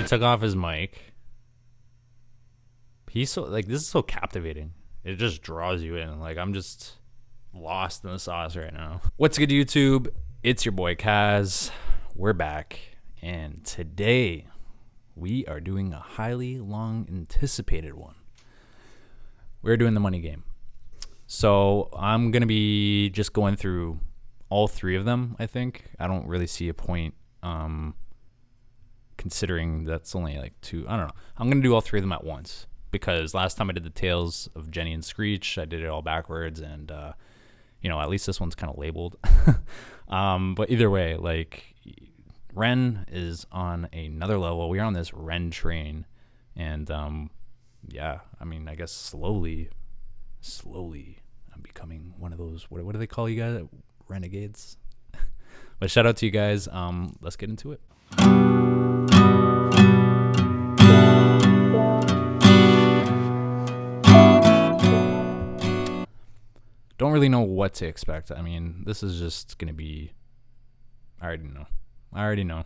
took off his mic. He's so like, this is so captivating. It just draws you in. Like, I'm just lost in the sauce right now. What's good, YouTube? It's your boy Kaz. We're back, and today we are doing a highly long anticipated one. We're doing the money game. So I'm gonna be just going through all three of them. I think I don't really see a point, considering that's only like two. I don't know. I'm gonna do all three of them at once because last time I did the Tales of Jenny and Screech, I did it all backwards, and at least this one's kind of labeled. But either way, like, Ren is on another level. We're on this Ren train, and I guess slowly I'm becoming one of those, what do they call you guys, renegades? But shout out to you guys. Let's get into it. Don't really know what to expect. I mean, this is just gonna be, I already know.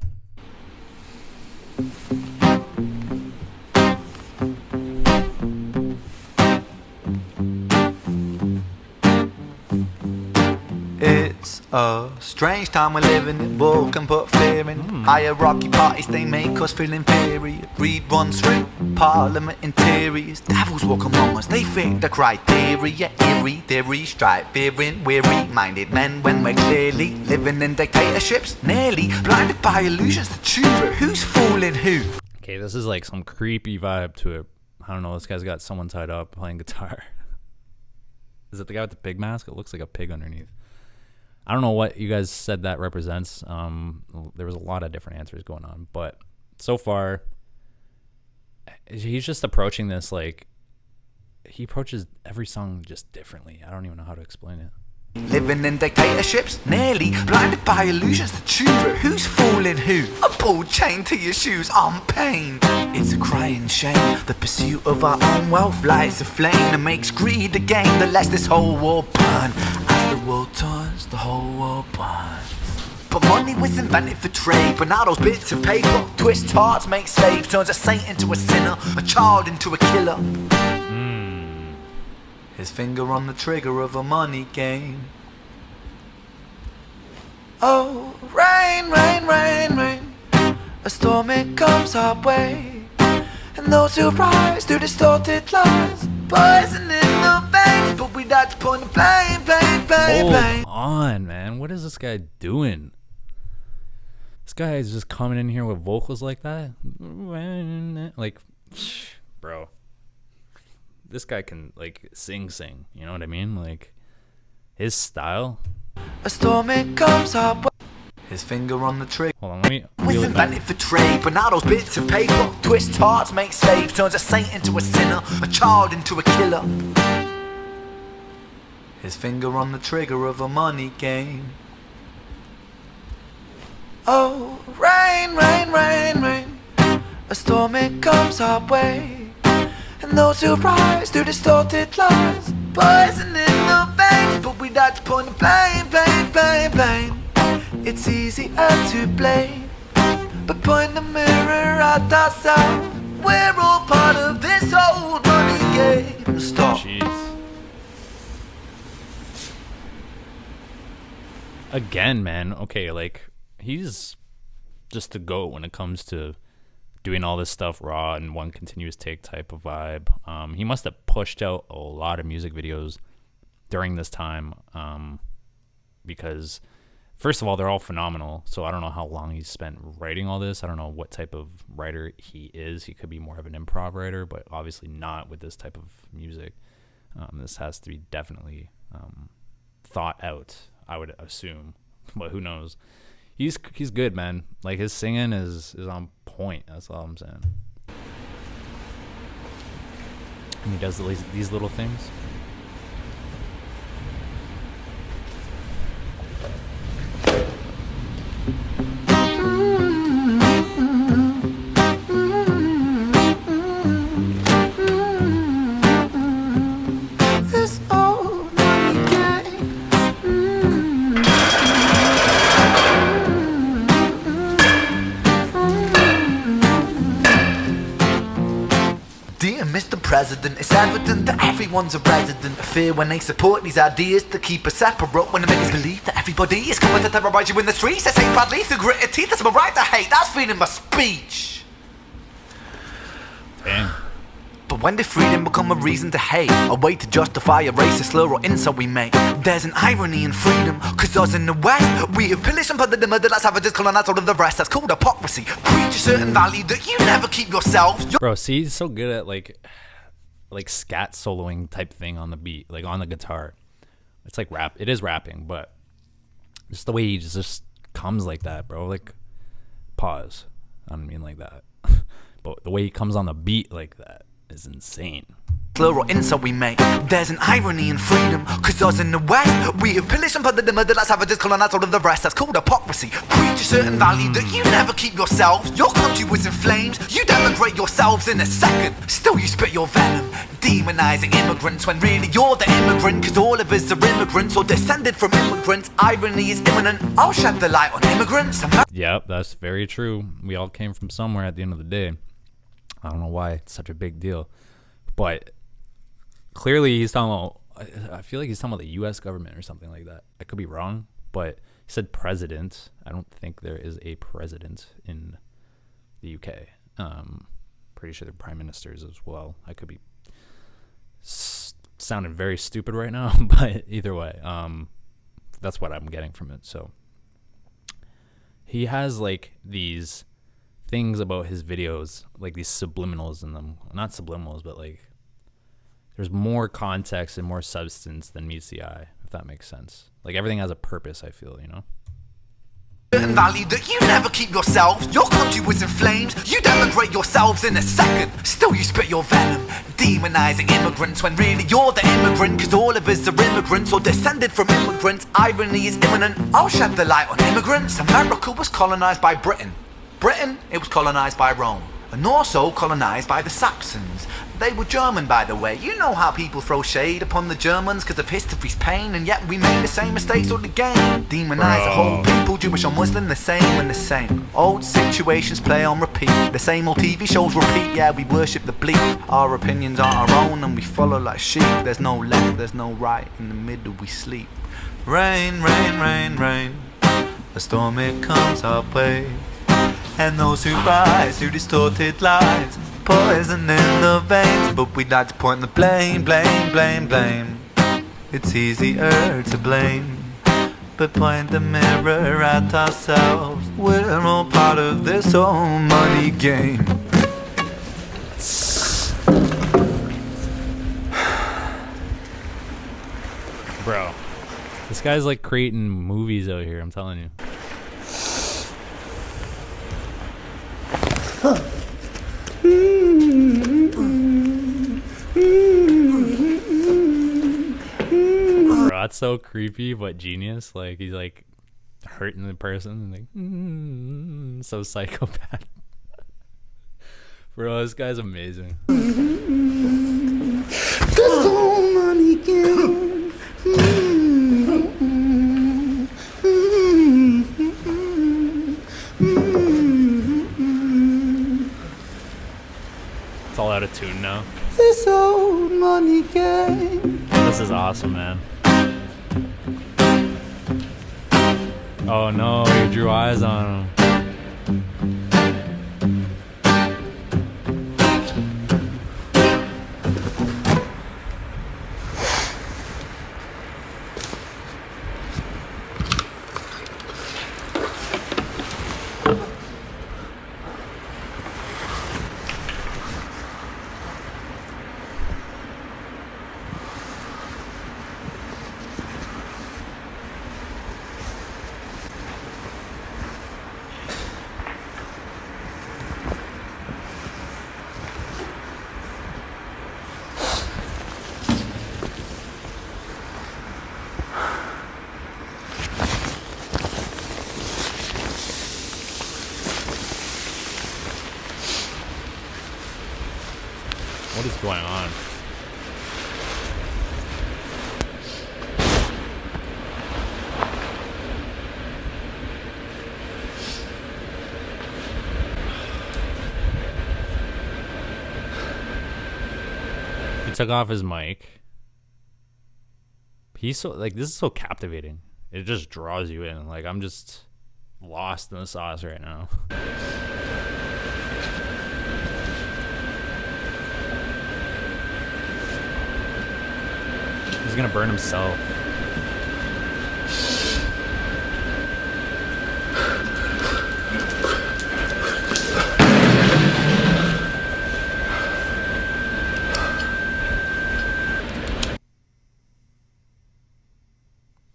It's a strange time we're living in. War can put fear in. Hierarchy parties, they make us feel inferior. Read one through Parliament interiors. Devils walk among us, they fit the criteria. Eerie theory, stripe fearing, weary-minded men when we're clearly living in dictatorships. Nearly blinded by illusions to choose who's fooling who. Okay, this is like some creepy vibe to it. I don't know, this guy's got someone tied up playing guitar. Is it the guy with the pig mask? It looks like a pig underneath. I don't know what you guys said that represents. There was a lot of different answers going on, but so far, he's just approaching this like, he approaches every song just differently. I don't even know how to explain it. Living in dictatorships, nearly blinded by illusions to choose who's fooling who. A ball chained to your shoes, I'm pained. It's a crying shame. The pursuit of our own wealth lights a flame that makes greed a game that lets this whole war burn. As the world turns, the whole world burns. But money was invented for trade, but now those bits of paper twist hearts, make slaves, turns a saint into a sinner, a child into a killer. His finger on the trigger of a money game. Oh, rain, rain, rain, rain. A storm, it comes our way. And those who rise through distorted lies, poison in the veins, but we die to point the blame. Hold on, man. What is this guy doing? This guy is just coming in here with vocals like that? Like, bro. This guy can, like, sing, you know what I mean? Like, his style. A storm, it comes up. His finger on the trigger. Hold on, let me was invented for trade, but now those bits of paper twist hearts, make slaves, turns a saint into a sinner, a child into a killer. His finger on the trigger of a money game. Oh, rain, rain, rain, rain. A storm, it comes our way. And those who rise through distorted lies, poison in the veins, but we die to point the blame. It's easier to blame, but point the mirror at ourselves. We're all part of this old money game. Stop. Jeez. Again, man. Okay, like, he's just a goat when it comes to doing all this stuff raw and one continuous take type of vibe. He must have pushed out a lot of music videos during this time, because first of all, they're all phenomenal. So I don't know how long he's spent writing all this. I don't know what type of writer he is. He could be more of an improv writer, but obviously not with this type of music. This has to be definitely thought out, I would assume, but who knows? He's good, man. Like, his singing is on point. That's all I'm saying. And he does these little things. This old money game. president. It's evident that everyone's a resident of fear when they support these ideas to keep us separate. When they make us believe that everybody is coming to terrorise you in the streets. They say proudly through gritted teeth, that's my right to hate. That's freedom of speech. Damn. But when did freedom become a reason to hate? A way to justify a racist slur or insult we make? There's an irony in freedom, cause us in the West, we have pillaged and plundered the murder like savages, colonized all of the rest. That's called hypocrisy. Preach a certain value that you never keep yourselves. Bro, see, he's so good at like scat soloing type thing on the beat, like on the guitar. It's like rap. It is rapping, but just the way he just comes like that, bro. Like, pause. I don't mean like that. But the way he comes on the beat like that is insane. Slur or insult we make. There's an irony in freedom, cause us in the West, we have pillaged and plundered the murder like savages, colonized all of the rest. That's called hypocrisy. Preach a certain value that you never keep yourselves. Your country was in flames, you denigrate yourselves in a second. Still you spit your venom, demonizing immigrants when really you're the immigrant. Cause all of us are immigrants or descended from immigrants. Irony is imminent, I'll shed the light on immigrants. Yep, that's very true. We all came from somewhere at the end of the day. I don't know why it's such a big deal, but clearly he's talking about, I feel like he's talking about the U.S. government or something like that. I could be wrong, but he said president. I don't think there is a president in the U.K. Pretty sure they're prime ministers as well. I could be sounding very stupid right now, but either way, that's what I'm getting from it. So he has like these things about his videos, like these subliminals in them. Not subliminals, but like there's more context and more substance than meets the eye, if that makes sense. Like everything has a purpose, I feel, you know? Certain value that you never keep yourselves. Your country was in flames, you denigrate yourselves in a second. Still you spit your venom, demonizing immigrants when really you're the immigrant. Cause all of us are immigrants or descended from immigrants. Irony is imminent, I'll shed the light on immigrants. America was colonized by Britain. Britain, it was colonized by Rome, and also colonized by the Saxons. They were German, by the way. You know how people throw shade upon the Germans because of history's pain, and yet we made the same mistakes all again. Demonize the whole people, Jewish or Muslim, the same and the same. Old situations play on repeat, the same old TV shows repeat. Yeah, we worship the bleak, our opinions aren't our own, and we follow like sheep. There's no left, there's no right, in the middle we sleep. Rain, rain, rain, rain, a storm it comes our way. And those who rise through distorted lies, poison in the veins. But we'd like to point the blame, blame, blame, blame. It's easier to blame, but point the mirror at ourselves. We're all part of this whole money game. Bro, this guy's like creating movies out here, I'm telling you. Bro, that's so creepy but genius. Like he's like hurting the person and like so psychopath. Bro, this guy's amazing. This whole money game. It's all out of tune now. This old money game. This is awesome, man. Oh no, you drew eyes on him. What is going on? took off his mic. He's so like, this is so captivating. It just draws you in. Like, I'm just lost in the sauce right now. He's gonna burn himself.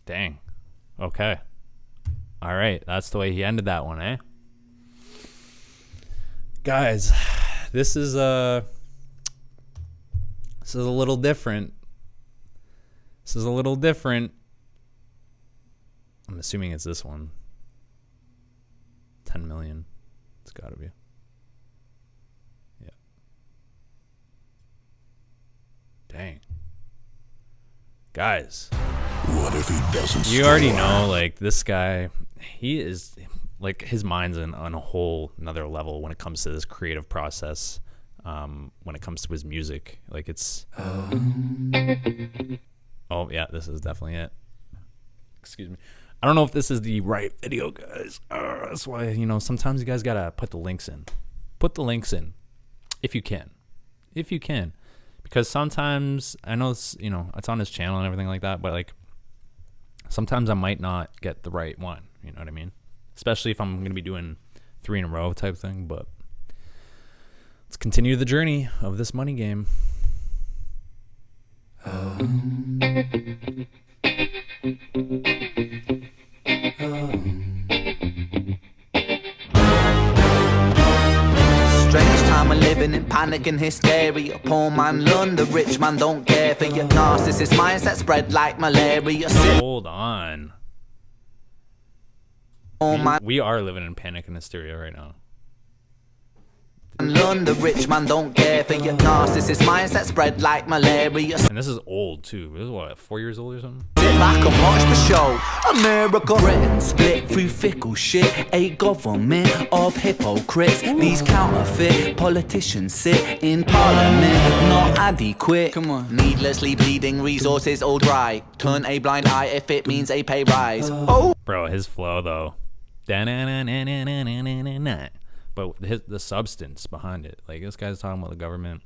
Dang. Okay. All right. That's the way he ended that one, eh? Guys, this is a little different. This is a little different. I'm assuming it's this one. 10 million. It's got to be. Yeah. Dang. Guys. What if he doesn't? You already know, like, this guy, he is, like, his mind's on a whole another level when it comes to this creative process. When it comes to his music, like, it's. Oh yeah, this is definitely it. Excuse me. I don't know if this is the right video, guys. That's why, you know, sometimes you guys gotta put the links in. Put the links in, if you can, because sometimes I know it's, you know, it's on his channel and everything like that, but like sometimes I might not get the right one. You know what I mean? Especially if I'm gonna be doing 3 in a row type thing. But let's continue the journey of this money game. Strange time we're living in, panic and hysteria. Poor man learn, the rich man don't care for your narcissist mindset spread like malaria. Hold on. Poor man We are living in panic and hysteria right now. learn, the rich man don't care for your narcissist mindset spread like malaria. And this is old too. This is what, 4 years old or something? Sit back and watch the show. America, Britain, split through fickle shit. A government of hypocrites. These counterfeit politicians sit in parliament, not adequate. Come on. Needlessly bleeding resources all dry. Turn a blind eye if it means a pay rise. Oh, Bro, his flow though. But the substance behind it. Like, this guy's talking about the government.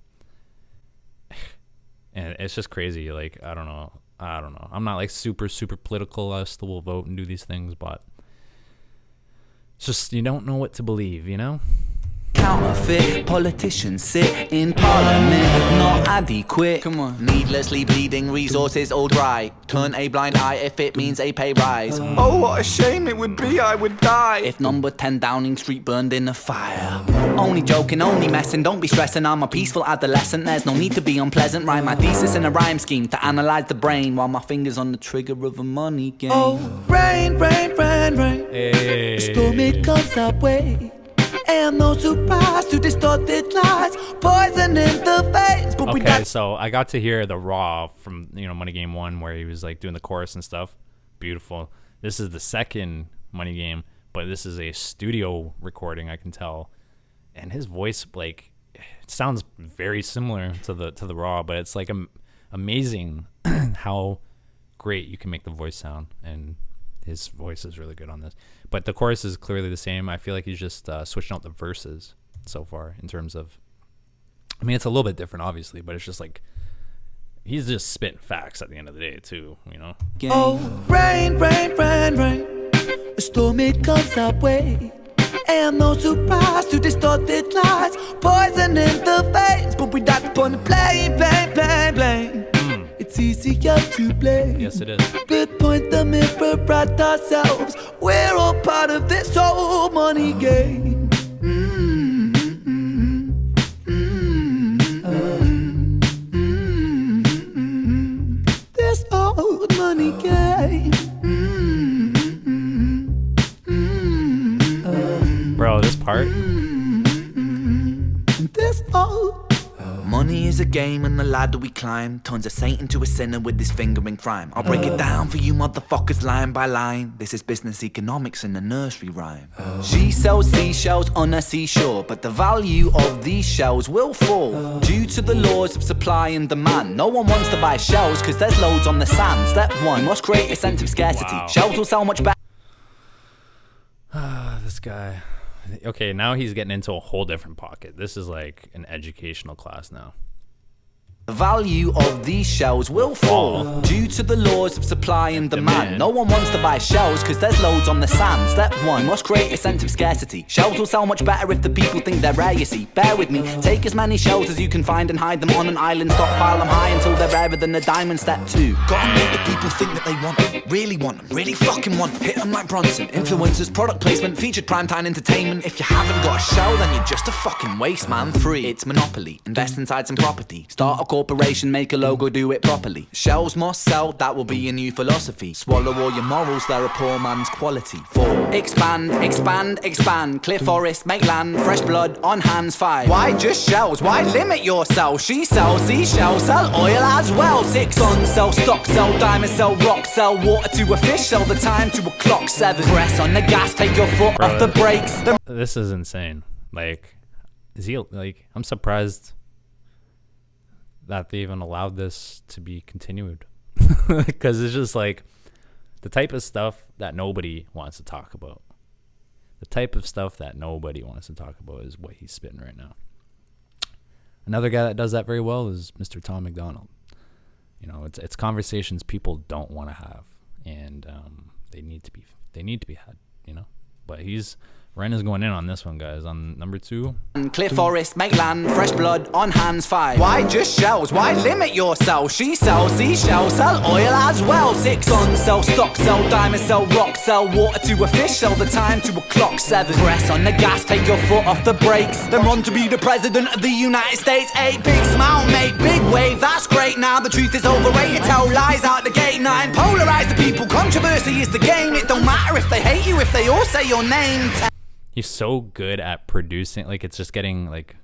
And it's just crazy. Like, I don't know. I'm not like super political. I still will vote and do these things, but it's just, you don't know what to believe, you know? counterfeit politicians sit in parliament, not adequate. Come on. Needlessly bleeding resources all dry. Turn a blind eye if it means a pay rise. Oh, what a shame it would be, I would die if number 10 Downing Street burned in a fire. Only joking, only messing, don't be stressing. I'm a peaceful adolescent, there's no need to be unpleasant. Write my thesis in a rhyme scheme to analyze the brain while my fingers on the trigger of a money game. Oh, rain, rain, rain, rain. Hey. Storm it comes our way. And no surprise to distorted lies, poison in the veins. But we Okay, got so I got to hear the raw from, you know, Moneygame 1 where he was like doing the chorus and stuff. Beautiful. This is the second Moneygame, but this is a studio recording, I can tell. And his voice, like, it sounds very similar to the raw, but it's like amazing how great you can make the voice sound, and his voice is really good on this. But the chorus is clearly the same. I feel like he's just switching out the verses so far in terms of, I mean, it's a little bit different, obviously, but it's just like, he's just spitting facts at the end of the day, too, you know? oh, rain, rain, rain, rain. A storm it comes our way. And no surprise to distorted lies, poison in the veins. But we got upon the blame. It's easier to blame. Yes, it is. But point the mirror at ourselves. We're all part of this whole money game. This old money game. Bro, this part, This old Money is a game and the ladder we climb turns a saint into a sinner with his finger in crime. I'll break it down for you motherfuckers line by line. This is business economics in a nursery rhyme. She sells seashells on a seashore, but the value of these shells will fall due to the laws of supply and demand. No one wants to buy shells because there's loads on the sand. Step one, must create a sense of scarcity. Wow. Shells will sell much better. This guy. Okay, now he's getting into a whole different pocket. This is like an educational class now. The value of these shells will fall due to the laws of supply and demand. No one wants to buy shells because there's loads on the sand. Step one, must create a sense of scarcity. Shells will sell much better if the people think they're rare, you see. Bear with me, take as many shells as you can find and hide them on an island. Stockpile them high until they're rarer than a diamond. Step two, gotta make the people think that they want them, really want them, really fucking want them. Hit them like Bronson. Influencers, product placement, featured primetime entertainment. If you haven't got a shell, then you're just a fucking waste, man. Three, it's monopoly. Invest inside some property. Start a corporation, make a logo, do it properly. Shells must sell, that will be your new philosophy. Swallow all your morals, they're a poor man's quality. 4. Expand, expand, expand. Clear forest, make land, fresh blood on hands. 5. Why just shells? Why limit yourself? She sells seashells, sell oil as well. 6. Sun, sell stock, sell diamonds, sell rock, sell water to a fish, sell the time to a clock. 7. Press on the gas, take your foot off the brakes. This is insane. Like, is he like? I'm surprised that they even allowed this to be continued, because it's just like the type of stuff that nobody wants to talk about. The type of stuff that nobody wants to talk about is what he's spitting right now. Another guy that does that very well is Mr. Tom McDonald. You know, it's conversations people don't want to have, and they need to be had. You know, but Ren is going in on this one, guys. On number 2. Clear forest, make land, fresh blood on hands. 5. Why just shells? Why limit yourself? She sells seashells, sell oil as well. 6. Sun, sell stock, sell diamonds, sell rock, sell water to a fish, sell the time to a clock. 7. Press on the gas, take your foot off the brakes, then run to be the president of the United States. 8. Big smile, make big wave, that's great. Now the truth is overrated, tell lies out the gate. 9. Polarize the people, controversy is the game. It don't matter if they hate you, if they all say your name. 10. He's so good at producing. Like, it's just getting like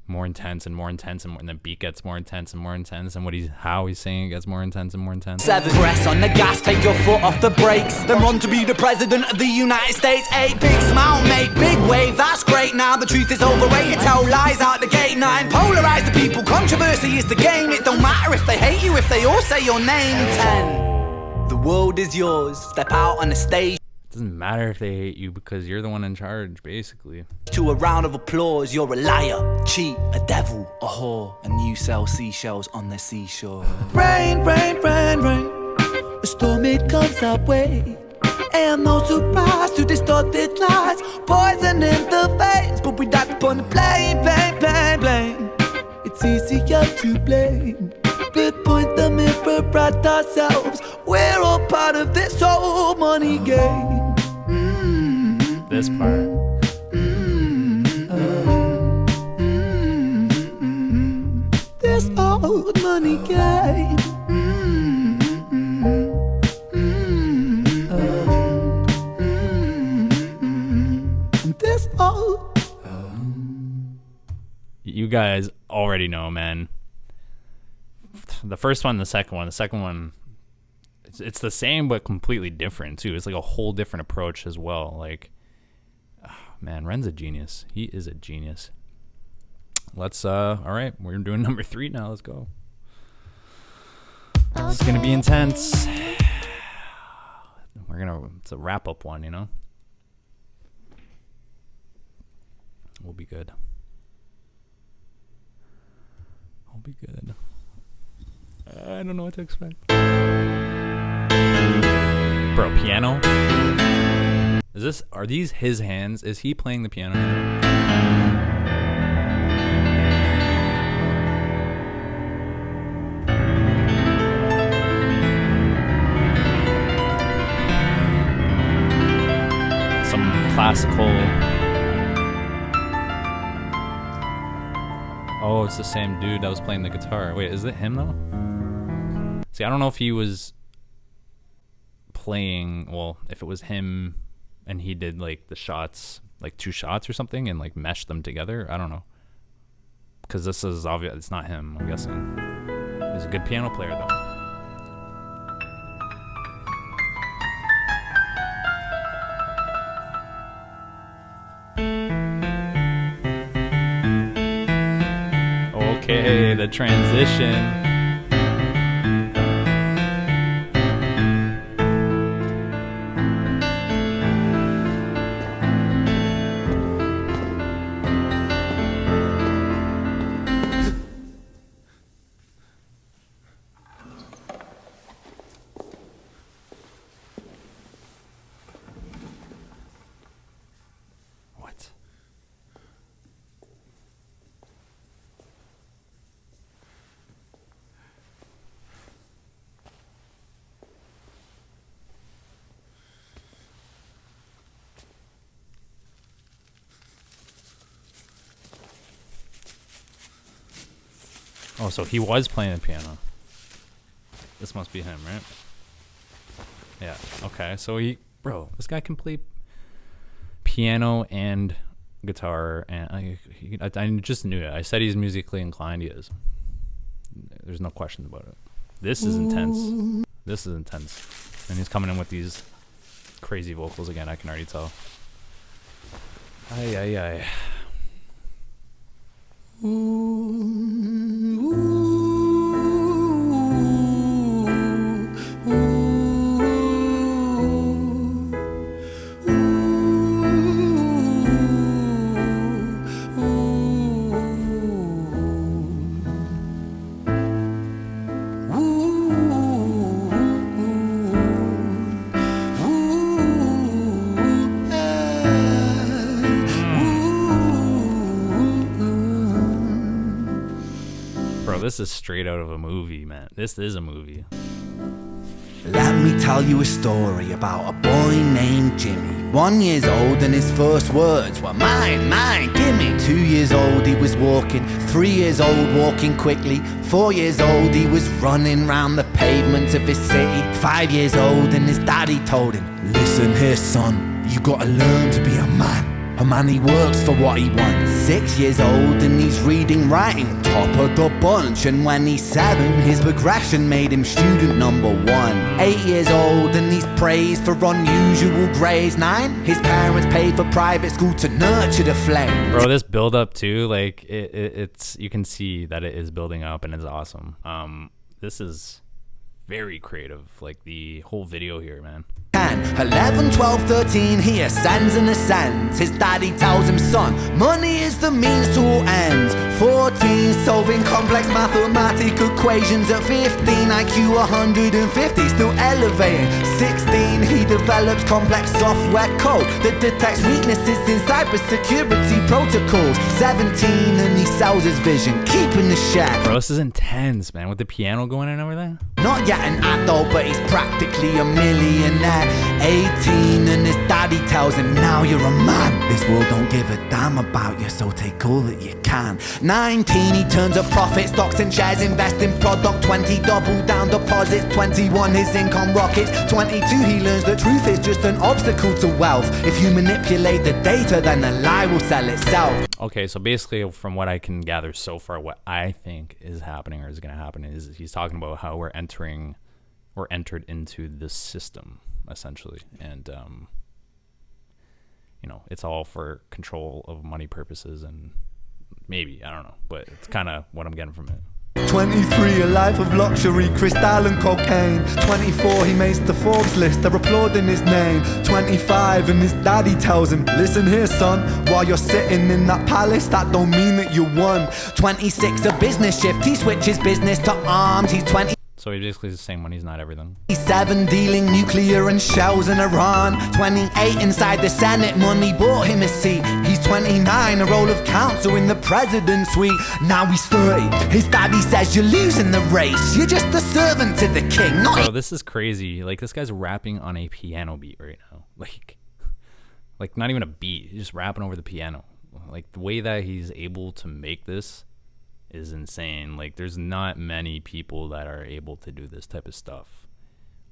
more intense and more intense, and the beat gets more intense and more intense, and how he's saying it gets more intense and more intense. 7. Press on the gas, take your foot off the brakes, then run to be the president of the United States. 8. Big smile, make big wave, that's great. Now the truth is overrated, tell lies out the gate. 9. Polarize the people, controversy is the game. It don't matter if they hate you, if they all say your name. 10. The world is yours, step out on the stage. Doesn't matter if they hate you because you're the one in charge, basically. To a round of applause, you're a liar, cheat, a devil, a whore, and you sell seashells on the seashore. Rain, rain, rain, rain. A storm, it comes our way. And no surprise to distorted lies. Poison in the veins, but we die upon the blame, blame, blame, blame. It's easier to blame. But point the mirror at ourselves. We're all part of this whole money game. This part. This old money game. This old. You guys already know, man. The first one, the second one, it's the same but completely different too. It's like a whole different approach as well. Like, man, Ren's a genius. He is a genius. Let's all right, we're doing number 3 now. Let's go. It's gonna be intense. It's a wrap up one, you know. We'll be good. We'll be good. I don't know what to expect. Bro, piano? Are these his hands? Is he playing the piano? Some classical. Oh, it's the same dude that was playing the guitar. Wait, is it him though? See, I don't know if he was playing, well, if it was him and he did like the shots, like 2 shots or something, and like meshed them together. I don't know. because this is obvious. It's not him, I'm guessing. He's a good piano player, though. Okay, the transition. What? Oh, so he was playing the piano. This must be him, right? Yeah. Okay. So this guy can play piano and guitar, and I just knew it. I said he's musically inclined. He is. There's no question about it. This is intense. This is intense. And he's coming in with these crazy vocals again. I can already tell. Ay, ay, ay. This is straight out of a movie, man. This is a movie. Let me tell you a story about a boy named Jimmy. 1 year old and his first words were mine, mine, gimme. 2 years old he was walking, 3 years old walking quickly. 4 years old he was running round the pavements of his city. 5 years old and his daddy told him, listen here son, you gotta learn to be a man. A man, he works for what he wants. 6 years old and he's reading, writing, top of the bunch. And when he's 7, his progression made him student number 1. 8 years old and he's praised for unusual grades. 9, his parents paid for private school to nurture the flame. Bro, this build up too, like it's you can see that it is building up and it's awesome. This is very creative, like the whole video here, man. 11, 12, 13, he ascends and ascends. His daddy tells him, son, money is the means to all ends. 14, solving complex mathematical equations. At 15, IQ 150, still elevating. 16, he develops complex software code that detects weaknesses in cybersecurity protocols. 17, and he sells his vision, keeping the shack. Bro, this is intense, man, with the piano going in over there. Not yet an adult, but he's practically a millionaire. 18 and his daddy tells him, now you're a man. This world don't give a damn about you, so take all that you can. 19, he turns a profit, stocks and shares, invest in product. 20, double down deposits. 21, his income rockets. 22, he learns the truth is just an obstacle to wealth. If you manipulate the data, then the lie will sell itself. Okay, so basically from what I can gather so far, what I think is happening or is going to happen is he's talking about how we're entered into this system, essentially. And, it's all for control of money purposes and maybe, I don't know, but it's kind of what I'm getting from it. 23, a life of luxury, crystal and cocaine. 24, he makes the Forbes list, they're applauding his name. 25, and his daddy tells him, listen here son, while you're sitting in that palace, that don't mean that you won. 26, a business shift, he switches business to arms. He's 20. So he basically is saying money's not everything. 27, dealing nuclear and shells in Iran. 28, inside the Senate, money bought him a seat. He's 29, a role of counsel in the president's suite. Now he's 30, his daddy says you're losing the race. You're just a servant to the king, not... Bro, this is crazy. Like, this guy's rapping on a piano beat right now. Like not even a beat. He's just rapping over the piano. Like, the way that he's able to make this is insane. Like, there's not many people that are able to do this type of stuff.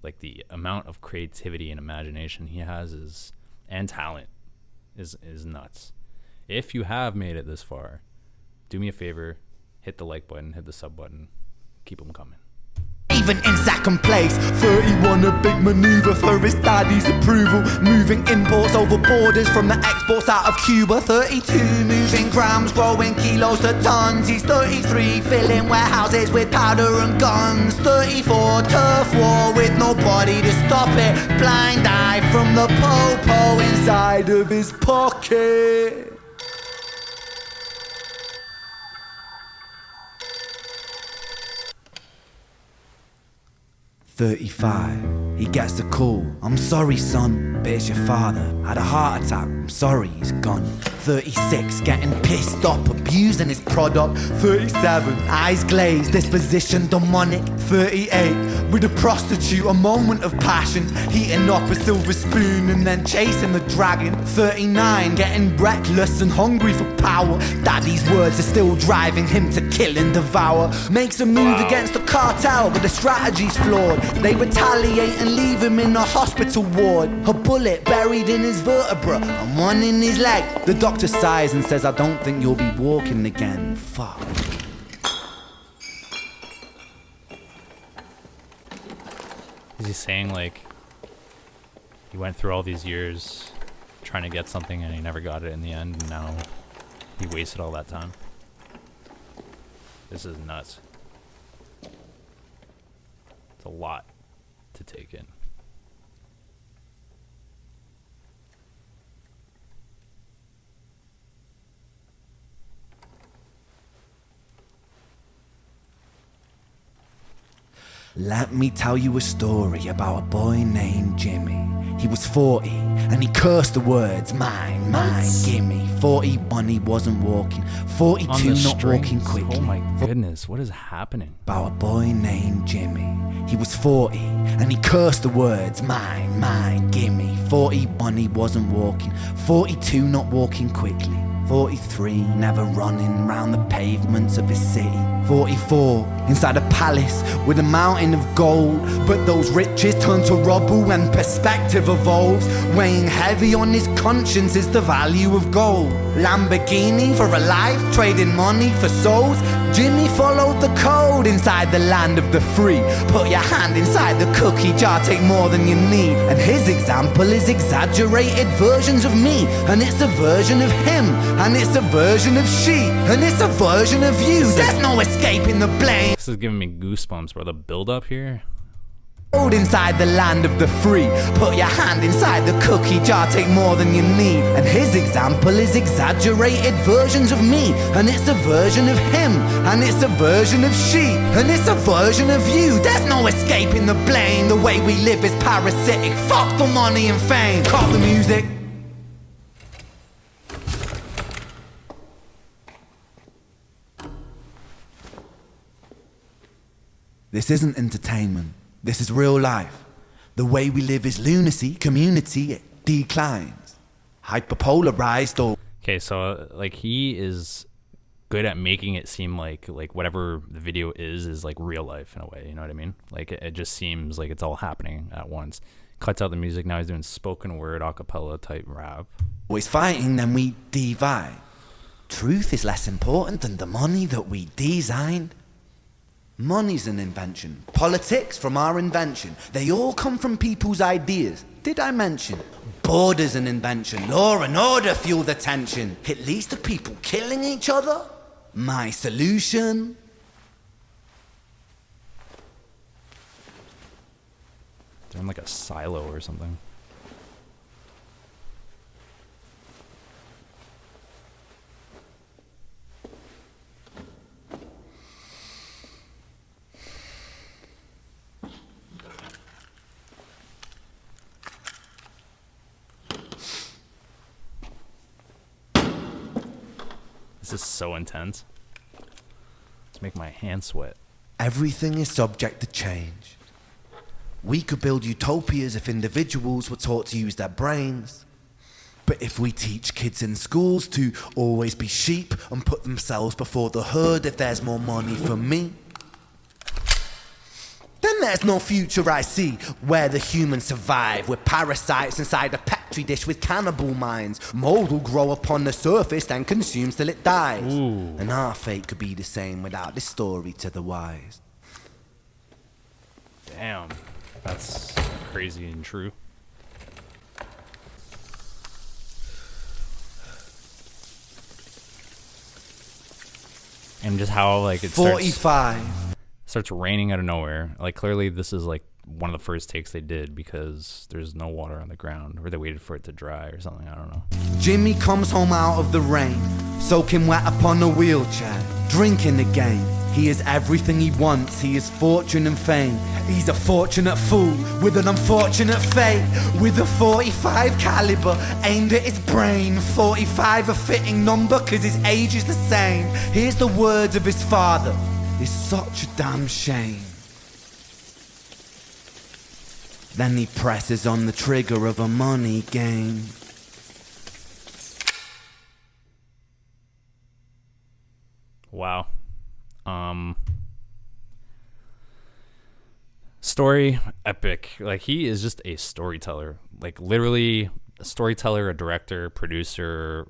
Like, the amount of creativity and imagination he has and talent is nuts. If you have made it this far, do me a favor, hit the like button, hit the sub button. Keep them coming. Even in second place, 31 a big maneuver for his daddy's approval. Moving imports over borders from the exports out of Cuba. 32 moving grams, growing kilos to tons. He's 33 filling warehouses with powder and guns. 34 turf war with nobody to stop it. Blind eye from the po-po inside of his pocket. 35, he gets the call. I'm sorry, son, but it's your father. Had a heart attack, I'm sorry, he's gone. 36, getting pissed off, abusing his product. 37, eyes glazed, disposition demonic. 38, with a prostitute, a moment of passion. Heating up a silver spoon and then chasing the dragon. 39, getting reckless and hungry for power. Daddy's words are still driving him to kill and devour. Makes a move against the cartel, but the strategy's flawed. They retaliate and leave him in a hospital ward. A bullet buried in his vertebra and one in his leg. The doctor sighs and says, I don't think you'll be walking again. Fuck. Is he saying like he went through all these years trying to get something and he never got it in the end, and now he wasted all that time? This is nuts. It's a lot to take in. Let me tell you a story about a boy named Jimmy. He was 40 and he cursed the words, mine, mine, gimme. 41 he wasn't walking, 42 not walking quickly. Oh my goodness, what is happening? About a boy named Jimmy. He was 40 and he cursed the words, mine, mine, gimme. 41 he wasn't walking, 42 not walking quickly. 43 never running round the pavements of his city. 44 inside a palace with a mountain of gold, but those riches turn to rubble when perspective evolves. Weighing heavy on his conscience is the value of gold. Lamborghini for a life, trading money for souls. Jimmy followed the code inside the land of the free. Put your hand inside the cookie jar, take more than you need. And his example is exaggerated versions of me. And it's a version of him, and it's a version of she, and it's a version of you. There's no escaping the blame. This is giving me goosebumps, bro. The build up here. Inside the land of the free. Put your hand inside the cookie jar, take more than you need. And his example is exaggerated versions of me. And it's a version of him, and it's a version of she, and it's a version of you. There's no escaping the blame. The way we live is parasitic. Fuck the money and fame. Cut the music. This isn't entertainment. This is real life. The way we live is lunacy, community, it declines. Hyperpolarized or... Okay, so like he is good at making it seem like whatever the video is like real life in a way, you know what I mean? Like it just seems like it's all happening at once. Cuts out the music, now he's doing spoken word, a cappella type rap. Always fighting, then we divide. Truth is less important than the money that we designed. Money's an invention. Politics from our invention. They all come from people's ideas. Did I mention? Border's an invention. Law and order fuel the tension. It leads to people killing each other. My solution? They're in like a silo or something. This is so intense. It's making my hands sweat. Everything is subject to change. We could build utopias if individuals were taught to use their brains. But if we teach kids in schools to always be sheep and put themselves before the herd if there's more money for me, then there's no future I see where the humans survive. We're parasites inside a pet petri dish with cannibal minds. Mold will grow upon the surface and consumes till it dies. Ooh. And our fate could be the same without this story to the wise. Damn. That's crazy and true. And just how like it 45. starts raining out of nowhere. Like clearly this is like one of the first takes they did because there's no water on the ground, or they waited for it to dry or something. I don't know. Jimmy comes home out of the rain, soaking wet upon a wheelchair, drinking again. He is everything he wants, he is fortune and fame. He's a fortunate fool with an unfortunate fate. With a 45 caliber aimed at his brain. 45 a fitting number cause his age is the same. Here's the words of his father, it's such a damn shame. Then he presses on the trigger of a money game. Wow. Story epic. Like he is just a storyteller. Like literally a storyteller, a director, producer,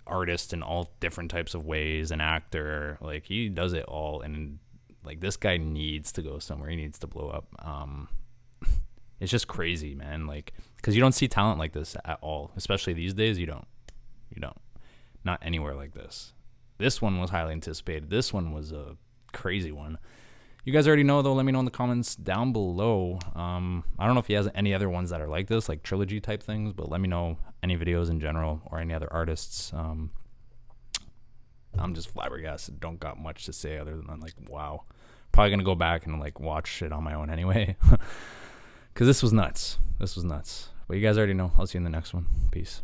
artist in all different types of ways, an actor. Like he does it all, and like this guy needs to go somewhere. He needs to blow up. It's just crazy, man. Like, because you don't see talent like this at all, especially these days. You don't. Not anywhere like this. This one was highly anticipated. This one was a crazy one. You guys already know, though. Let me know in the comments down below. I don't know if he has any other ones that are like this, like Trilogy type things, but let me know any videos in general or any other artists. I'm just flabbergasted. Don't got much to say other than like, wow. Probably going to go back and like watch it on my own anyway. Because this was nuts. This was nuts. But you guys already know. I'll see you in the next one. Peace.